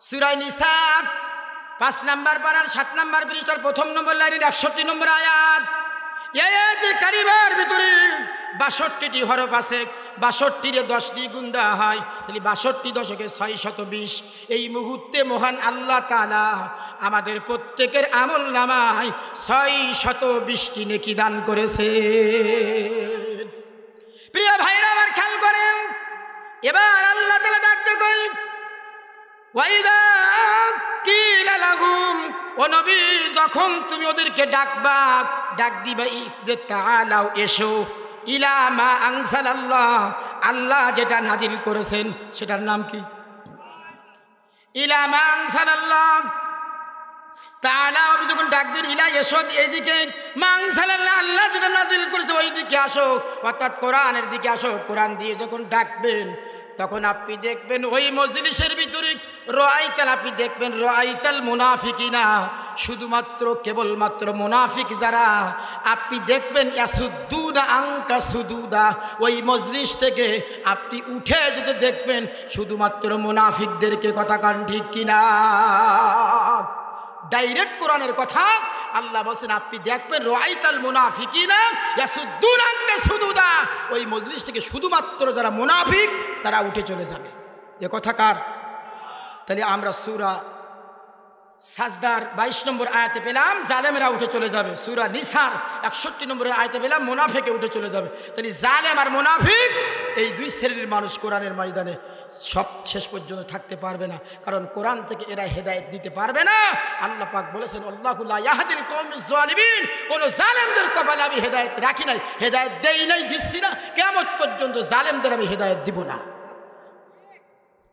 সূরা নিসা 5 নম্বর পারার 7 নম্বর পৃষ্ঠার 1 নম্বর লাইনের 61 নম্বর আয়াত। এই আয়াতে কারিমার ভিতরে 62টি হরফ আছে। 62-রে 10 দিয়ে গুণ দেওয়া হয়, তাহলে 62 দশকে 620। এই মুহূর্তে মহান আল্লাহ তাআলা আমাদের প্রত্যেকের আমল নামায় 620টি নেকি দান করেছে। প্রিয় ভাইরা আমার খেয়াল করেন, এবার আল্লাহ তাআলা ডাকতে কই, ওয়াইদা কিলা লাহুম, ও নবী যখন তুমি ওদেরকে ডাকবা, ডাক দিবা যে তাআলাও এসো, ইলা মা আনজালাল্লাহ, আল্লাহ যেটা নাজিল করেছেন সেটার নাম কি? ইলা মা আনজালাল্লাহ। তাআলা যখন ডাক দিন ইলা এসো, এইদিকে মা আনজালাল্লাহ, আল্লাহ যেটা নাজিল করেছে ওই দিকে আসো, অর্থাৎ কোরআনের দিকে আসো। কোরআন দিয়ে যখন ডাকবেন তখন আপনি দেখবেন ওই মজলিসের ভিতরে আপনি দেখবেন রাআইতাল মুনাফিকিনা, শুধুমাত্র কেবলমাত্র মুনাফিক যারা, আপনি দেখবেন ইয়াসুদ্দুনা আনকা সুদুদা, ওই মজলিস থেকে আপনি উঠে যেতে দেখবেন শুধুমাত্র মুনাফিকদেরকে। কথা কান ঠিক কিনা? ডাইরেক্ট কোরআনের কথা আল্লাহ বলছেন, আপনি দেখবেন রাআইতাল মুনাফিকিনা ইয়াসুদ্দুনা আনকা সুদুদা, ওই মজলিস থেকে শুধুমাত্র যারা মুনাফিক তারা উঠে চলে যাবে। এ কথা কার? তাহলে আমরা সূরা সাজদার 22 নম্বর আয়াতে পেলাম জালেমেরা উঠে চলে যাবে, সূরা নিসার 61 নম্বরের আয়াতে পেলাম মুনাফিকে উঠে চলে যাবে। তাহলে জালেম আর মুনাফিক এই দুই শ্রেণীর মানুষ কোরআনের ময়দানে সব শেষ পর্যন্ত থাকতে পারবে না, কারণ কোরআন থেকে এরা হেদায়েত দিতে পারবে না। আল্লাহ পাক বলেছেন, আল্লাহু লা ইয়াহদিল কওমিজ জালিমিন, কোন জালেমদের কপালে আমি হেদায়েত রাখি নাই, হেদায়েত দেই নাই, দিচ্ছি না, কিয়ামত পর্যন্ত জালেমদের আমি হেদায়েত দিব না।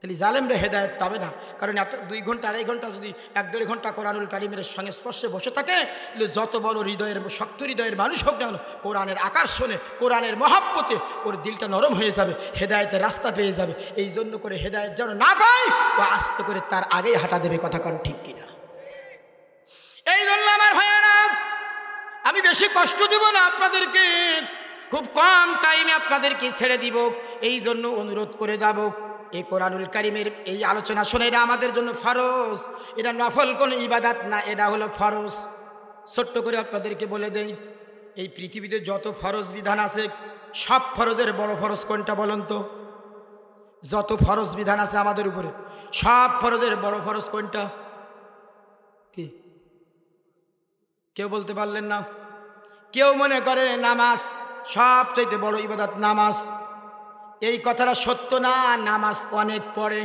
তাহলে জালেমরা হেদায়েত পাবে না, কারণ এত 2 ঘন্টা 2.5 ঘন্টা যদি 1-1.5 ঘন্টা কোরআনুল কারীমের সংস্পর্শে বসে থাকে, তাহলে যত বড় হৃদয়ের শক্ত হৃদয়ের মানুষ হোক না, কোরআনের আকর্ষণে কোরআনের মহাব্বতে ওর দিলটা নরম হয়ে যাবে, হেদায়েতের রাস্তা পেয়ে যাবে। এই জন্য করে হেদায়েত যেন না পায় ও আস্তে করে তার আগেই হাঁটা দেবে। কথা কান ঠিক কিনা? এই জন্য আমার ভাইয়েরা, আমি বেশি কষ্ট দিব না আপনাদেরকে, খুব কম টাইমে আপনাদেরকে ছেড়ে দিব। এই জন্য অনুরোধ করে যাব, এই কোরআনুল কারীমের এই আলোচনা শুনে, এটা আমাদের জন্য ফরজ, এটা নফল কোনো ইবাদত না, এটা হলো ফরজ। ছোট্ট করে আপনাদেরকে বলে দেই, এই পৃথিবীতে যত ফরজ বিধান আছে, সব ফরজের বড় ফরজ কোনটা বলুন তো? যত ফরজ বিধান আছে আমাদের উপরে, সব ফরজের বড় ফরজ কোনটা? কি কেউ বলতে পারলেন না? কেউ মনে করে নামাজ সবচেয়ে বড় ইবাদত নামাজ। এই কথাটা সত্য না। নামাজ অনেক পড়ে,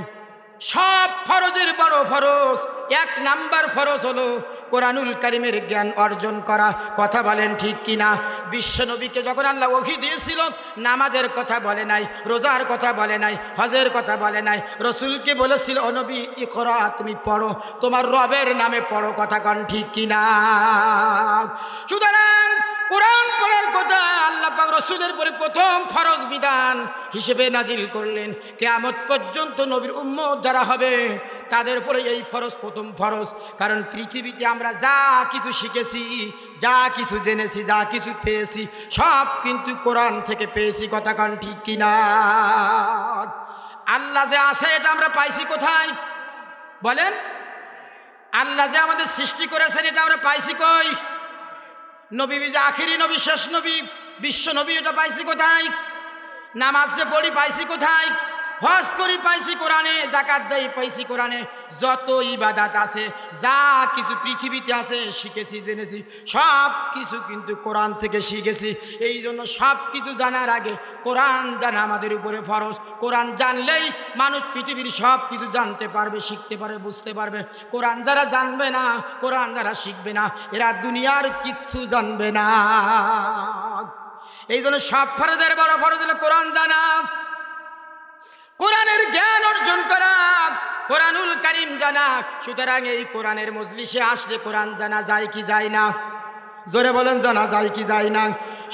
সব ফরজের বড় ফরজ। এক নাম্বার ফরজ হলো কোরআনুল কারীমের জ্ঞান অর্জন করা। কথা বলেন ঠিক কিনা? বিশ্বনবীকে যখন আল্লাহ ওহী দিয়েছিল, নামাজের কথা বলে নাই, রোজার কথা বলে নাই, হজের কথা বলে নাই। রসুলকে বলেছিল, ও নবী ইকরা, তুমি পড়ো, তোমার রবের নামে পড়ো। কথা কন ঠিক কিনা? সুতরাং কোরআন পড়ার কথা আল্লাহ পাক রসুলের পরে প্রথম ফরজ বিধান হিসেবে নাজিল করলেন। কিয়ামত পর্যন্ত নবীর উম্মত যারা হবে তাদের উপরে এই ফরজ প্রথম ফরজ। কারণ পৃথিবীতে আমরা যা কিছু শিখেছি, যা কিছু জেনেছি, যা কিছু পেয়েছি, সব কিন্তু কোরআন থেকে পেয়েছি। কথা কন ঠিক কিনা? আল্লাহ যে আছে এটা আমরা পাইছি কোথায় বলেন? আল্লাহ যে আমাদের সৃষ্টি করেছেন এটা আমরা পাইছি কই? নবী যে আখিরি নবী, শেষ নবী, বিশ্ব নবী, এটা পাইছি কোথায়? নামাজ যে পড়ি পাইছি কোথায়? হজ করি পাইছি কোরআনে, যাকাত দেই পাইছি কোরআনে। যত ইবাদত আছে, যা কিছু পৃথিবীতে আছে, শিখেছি, জেনেছি, সব কিছু কিন্তু কোরআন থেকে শিখেছি। এই জন্য সব কিছু জানার আগে কোরআন জানা আমাদের উপরে ফরজ। কোরআন জানলেই মানুষ পৃথিবীর সব কিছু জানতে পারবে, শিখতে পারবে, বুঝতে পারবে। কোরআন যারা জানবে না, কোরআন যারা শিখবে না, এরা দুনিয়ার কিচ্ছু জানবে না। এই জন্য সব ফরজের বড় ফরজ হলো কোরআন জানা, কোরআনের জ্ঞান অর্জন করা, কোরআনুল কারীম জানা। সুতরাং এই কোরআনের মজলিসে আসলে কোরআন জানা যায় কি যায় না? জোরে বলেন, জানা যায় কি যায় না?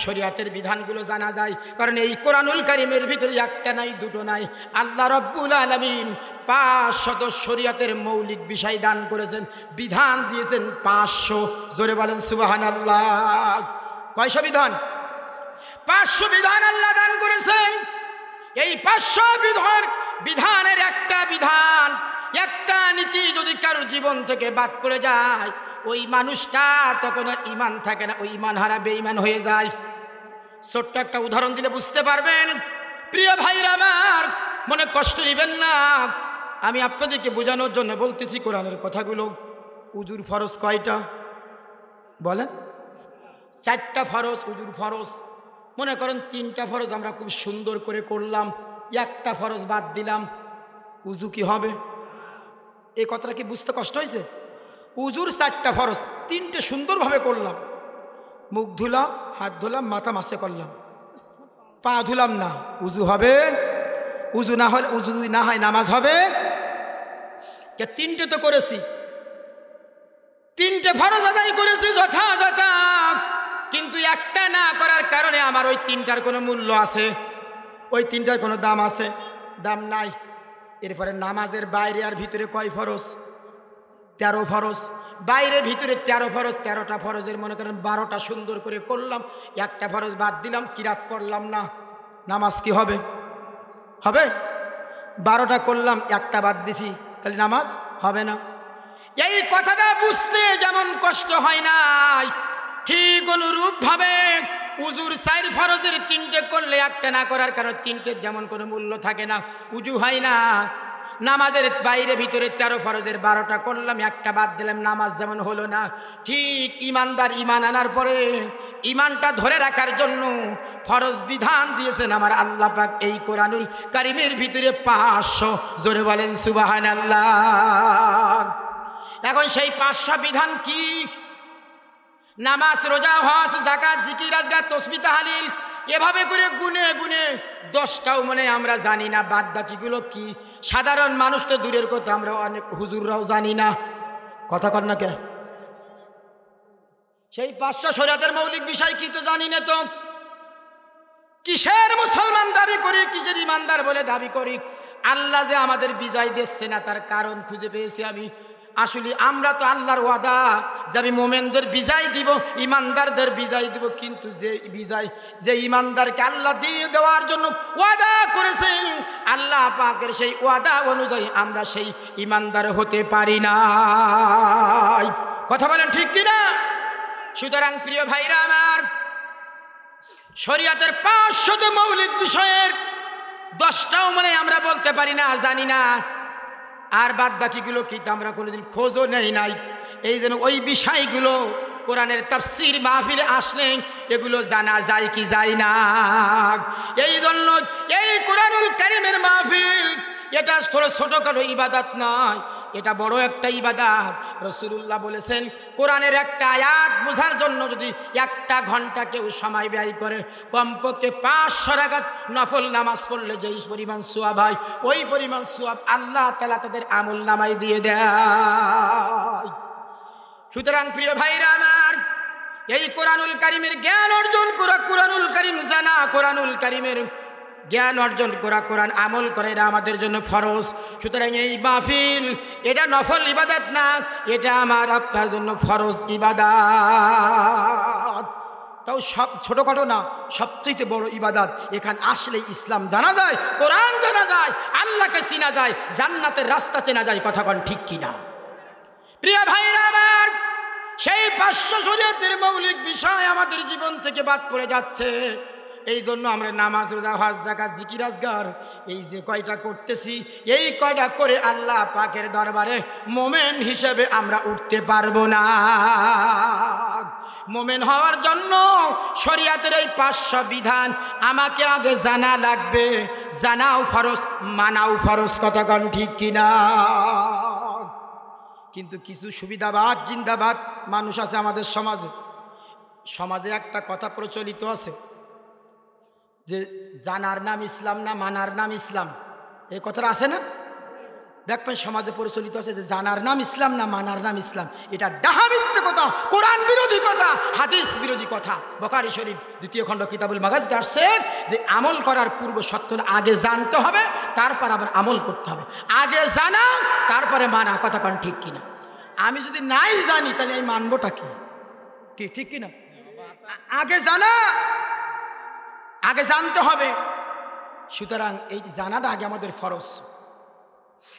শরীয়তের বিধানগুলো জানা যায়। কারণ এই কোরআনুল কারীমের ভিতরে একটা নাই, দুটো নাই, আল্লাহ রাব্বুল আলামিন 500 শরীয়তের মৌলিক বিষয় দান করেছেন, বিধান দিয়েছেন 500। জোরে বলেন সুবহানাল্লাহ। কয়শো বিধান? 500 বিধান আল্লাহ দান করেছেন। এই 500 বিধানের একটা বিধান, একটা নীতি যদি কারোর জীবন থেকে বাদ পড়ে যায়, ওই মানুষটা তখন আর ঈমান থাকে না, ওই ঈমান হারা বেঈমান হয়ে যায়। ছোট্ট একটা উদাহরণ দিলে বুঝতে পারবেন। প্রিয় ভাইরা আমার, মনে কষ্ট নেবেন না, আমি আপনাদেরকে বোঝানোর জন্য বলতেছি কোরআনের কথাগুলো। উজুর ফরজ কয়টা বলেন? 4টা ফরজ। উজুর ফরজ মনে করেন 3টা ফরজ আমরা খুব সুন্দর করে করলাম, একটা ফরজ বাদ দিলাম, উজু কি হবে? এই কথাটা কি বুঝতে কষ্ট হয়েছে? উজুর 4টা ফরজ, 3টে সুন্দরভাবে করলাম, মুখ ধুলাম, হাত ধুলাম, মাথা মাসে করলাম, পা ধুলাম না, উজু হবে? উজু না হলে, উজু যদি না হয় নামাজ হবে? 3টে তো করেছি, 3টে ফরজ আদায় করেছি যথাযথ, কিন্তু একটা না করার কারণে আমার ওই 3টার কোনো মূল্য আছে? ওই 3টার কোনো দাম আছে? দাম নাই। এরপরে নামাজের বাইরে আর ভিতরে কয় ফরজ? 13 ফরজ। বাইরে ভিতরে 13 ফরজ। 13টা ফরজের মনে করেন 12টা সুন্দর করে করলাম, একটা ফরজ বাদ দিলাম, কিরাত পড়লাম না, নামাজ কি হবে? হবে? 12টা করলাম, একটা বাদ দিছি, তাহলে নামাজ হবে না। এই কথাটা বুঝতে যেমন কষ্ট হয় নাই, ঠিক অনুরূপ ভাবে উজুর 4 ফরজের 3টে করলে একটা না করার কারণে 3টের যেমন কোনো মূল্য থাকে না, উজু হয় না। নামাজের বাইরে ভিতরে 13 ফরজের 12টা করলাম, একটা বাদ দিলাম, নামাজ যেমন হলো না। ঠিক ইমানদার ঈমান আনার পরে ঈমানটা ধরে রাখার জন্য ফরজ বিধান দিয়েছেন আমার আল্লাহ পাক এই কোরআনুল কারীমের ভিতরে 500। জোরে বলেন সুবহানাল্লাহ। এখন সেই 500 বিধান কি? নামাজ, রোজা, হজ, যাকাত, জিকির, আজকার, তাসবিহ, তাহলিল, এভাবে করে গুনে গুনে 10টাও মানে আমরা জানি না। বাদ বাকিগুলো কি? সাধারণ মানুষ তো দূরের কথা, আমরা অনেক হুজুররাও জানি না। কথা কর না কে? সেই 500 শরীয়তের মৌলিক বিষয় কি তো জানি না। তো কিসের মুসলমান দাবি করি, কিসের ইমানদার বলে দাবি করি? আল্লাহ যে আমাদের বিজয় দিচ্ছে না তার কারণ খুঁজে পেয়েছি আমি। আসলে আমরা তো আল্লাহর ওয়াদা যে আমি মোমেনদের বিজয় দিব, ইমানদারদের বিজয় দিব, কিন্তু যে বিজয় যে ইমানদারকে আল্লাহ দিয়ে দেওয়ার জন্য ওয়াদা করেছেন, আল্লাহ পাকের সেই ওয়াদা অনুযায়ী আমরা সেই ইমানদার হতে পারি না। কথা বলেন ঠিক কিনা? সুতরাং প্রিয় ভাইরা আমার, শরীয়তের 500 মৌলিক বিষয়ের 10টাও মানে আমরা বলতে পারি না, জানি না, আর বাদ বাকিগুলো কি আমরা কোনোদিন খোঁজও নেই নাই। এই জন্য ওই বিষয়গুলো কোরআনের তাফসীর মাহফিলে আসলে এগুলো জানা যায় কি যায় না। এই জন্য এই কোরআনুল কারীমের মাহফিল এটা ছোটখাটো ইবাদত নয়, এটা বড় একটা ইবাদত। রাসূলুল্লাহ বলেছেন, কোরআনের একটা আয়াত বোঝার জন্য যদি 1 ঘন্টা কেউ সময় ব্যয় করে, কমপক্ষে 500 রাকাত নফল নামাজ পড়লে যে পরিমাণ সওয়াব হয়, ওই পরিমাণ সওয়াব আল্লাহ তাআলা তাদের আমল নামায় দিয়ে দেয়। সুতরাং প্রিয় ভাইরা আমার, এই কোরআনুল কারীমের জ্ঞান অর্জন করা, কোরআনুল কারীম জানা, কোরআনুল কারীমের জ্ঞান অর্জন করা, কোরআন আমল করা, এটা আমাদের জন্য ফরজ। সুতরাং এই মাহফিল এটা নফল ইবাদত না, এটা আমার আপনার জন্য ফরজ ইবাদত। তাও সব ছোটখাটো না, সবচেয়ে বড় ইবাদত। এখানে আসলে ইসলাম জানা যায়, কোরআন জানা যায়, আল্লাহকে চিনা যায়, জান্নাতের রাস্তা চেনা যায়। কথা কোন ঠিক কিনা? প্রিয় ভাইরা আমার, সেই 500 শরীয়তের মৌলিক বিষয় আমাদের জীবন থেকে বাদ পড়ে যাচ্ছে। এই জন্য আমরা নামাজ, রোজা, হজ, যাকাত, জিকির, আজগার এই যে কয়টা করতেছি, এই কয়টা করে আল্লাহ পাকের দরবারে মোমেন হিসেবে আমরা উঠতে পারবো না। মোমেন হওয়ার জন্য শরীয়তের এই 500 বিধান আমাকে আগে জানা লাগবে। জানাও ফরজ, মানাও ফরজ। কতক্ষণ ঠিক কিনা? কিন্তু কিছু সুবিধাবাদ, জিন্দাবাদ মানুষ আছে আমাদের সমাজে। সমাজে একটা কথা প্রচলিত আছে যে জানার নাম ইসলাম না, মানার নাম ইসলাম। এই কথাটা আছে না? দেখবেন সমাজে প্রচলিত আছে যে জানার নাম ইসলাম না, মানার নাম ইসলাম। এটা ডাহামিথ্যা কথা, কোরআন বিরোধী কথা, হাদিস বিরোধী কথা। বুখারী শরীফ 2 খণ্ড কিতাবুল মাগাজিতে আসছে যে আমল করার পূর্ব শর্ত আগে জানতে হবে, তারপর আবার আমল করতে হবে। আগে জানা, তারপরে মানা। কথা কোন ঠিক কিনা? আমি যদি নাই জানি তাহলে আমি মানবোটা কি? ঠিক কিনা? আগে জানা, আগে জানতে হবে। সুতরাং এই জানাটা আগে আমাদের ফরজ।